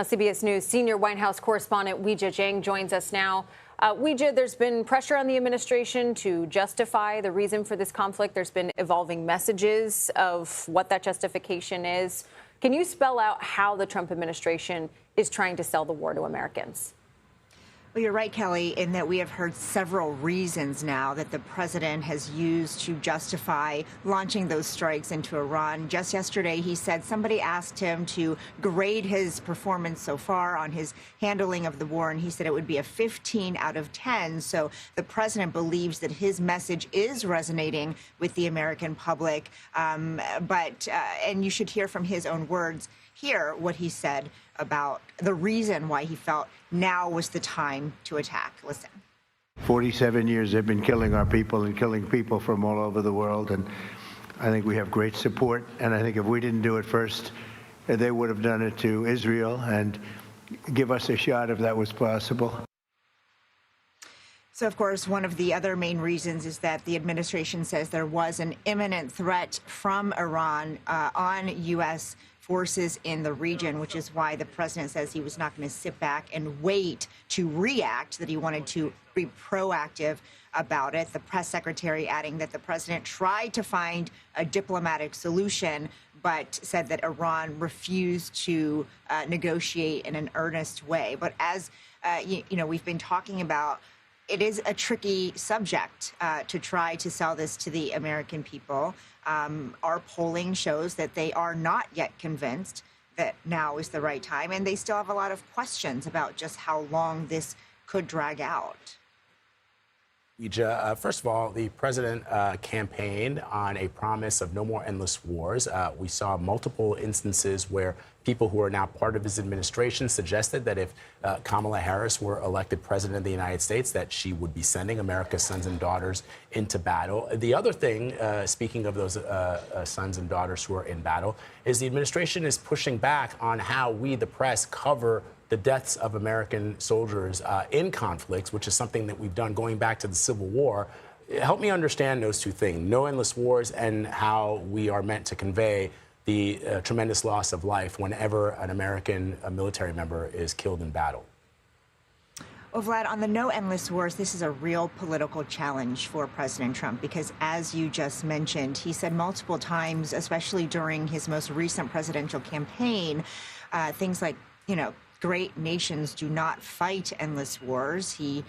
CBS News senior White House correspondent Weijia Jiang joins us now. Weijia, there's been pressure on the administration to justify the reason for this conflict. There's been evolving messages of what that justification is. Can you spell out how the Trump administration is trying to sell the war to Americans? Well, you're right, Kelly, in that we have heard several reasons now that the president has used to justify launching those strikes into Iran. Just yesterday, he said somebody asked him to grade his performance so far on his handling of the war, and he said it would be a 15 out of 10. So the president believes that his message is resonating with the American public. And you should hear from his own words here what he said about the reason why he felt now was the time to attack. Listen. 47 years they've been killing our people and killing people from all over the world, and I think we have great support, and I think if we didn't do it first, they would have done it to Israel, and give us a shot if that was possible. So, of course, one of the other main reasons is that the administration says there was an imminent threat from Iran on U.S. forces in the region, which is why the president says he was not going to sit back and wait to react, that he wanted to be proactive about it. The press secretary adding that the president tried to find a diplomatic solution, but said that Iran refused to negotiate in an earnest way. But as we've been talking about, it is a tricky subject to try to sell this to the American people. Our polling shows that they are not yet convinced that now is the right time, and they still have a lot of questions about just how long this could drag out. Weijia, first of all, the president campaigned on a promise of no more endless wars. We saw multiple instances where people who are now part of his administration suggested that if Kamala Harris were elected president of the United States, that she would be sending America's sons and daughters into battle. The other thing, speaking of those sons and daughters who are in battle, is the administration is pushing back on how we, the press, cover the deaths of American soldiers in conflicts, which is something that we've done going back to the Civil War. Help me understand those two things, no endless wars and how we are meant to convey the tremendous loss of life whenever an American military member is killed in battle. Well, Vlad, on the no endless wars, this is a real political challenge for President Trump because, as you just mentioned, he said multiple times, especially during his most recent presidential campaign, things like, great nations do not fight endless wars. He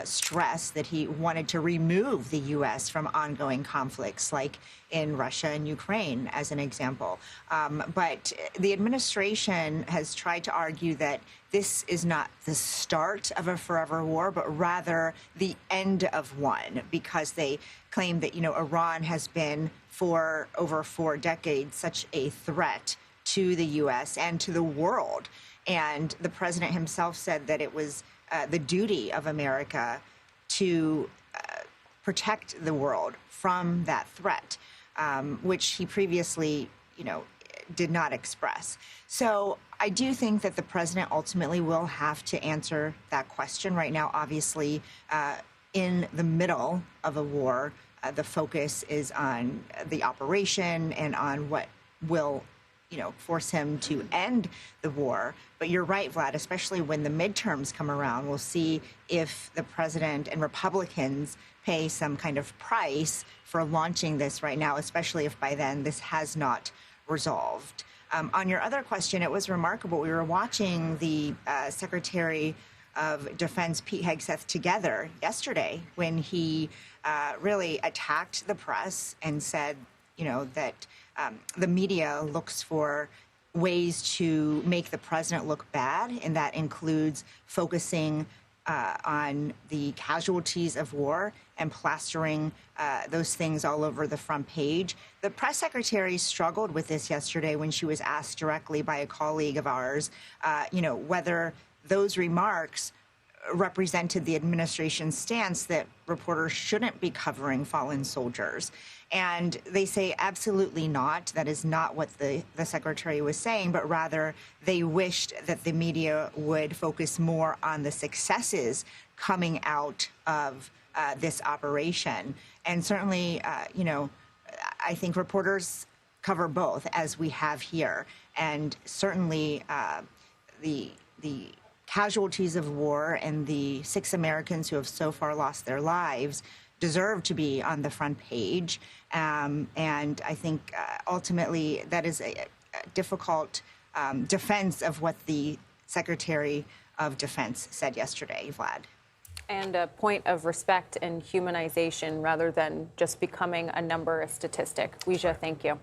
stressed that he wanted to remove the U.S. from ongoing conflicts like in Russia and Ukraine, as an example. But the administration has tried to argue that this is not the start of a forever war, but rather the end of one, because they claim that, Iran has been for over 4 decades such a threat to the U.S. and to the world. And the president himself said that it was the duty of America to protect the world from that threat, which he previously, did not express. So I do think that the president ultimately will have to answer that question. Right now, obviously, in the middle of a war, the focus is on the operation and on what will force him to end the war. But you're right, Vlad, especially when the midterms come around, we'll see if the president and Republicans pay some kind of price for launching this right now, especially if by then this has not resolved. On your other question, it was remarkable. We were watching the Secretary of Defense, Pete Hegseth, together yesterday when he really attacked the press and said, that the media looks for ways to make the president look bad, and that includes focusing on the casualties of war and plastering those things all over the front page. The press secretary struggled with this yesterday when she was asked directly by a colleague of ours, whether those remarks represented the administration's stance that reporters shouldn't be covering fallen soldiers. And they say absolutely not. That is not what the secretary was saying, but rather they wished that the media would focus more on the successes coming out of this operation. And certainly, I think reporters cover both, as we have here. And certainly the the casualties of war and the 6 Americans who have so far lost their lives deserve to be on the front page. And I think ultimately that is a difficult defense of what the Secretary of Defense said yesterday, Vlad. And a point of respect and humanization rather than just becoming a number, a statistic. Weijia, thank you.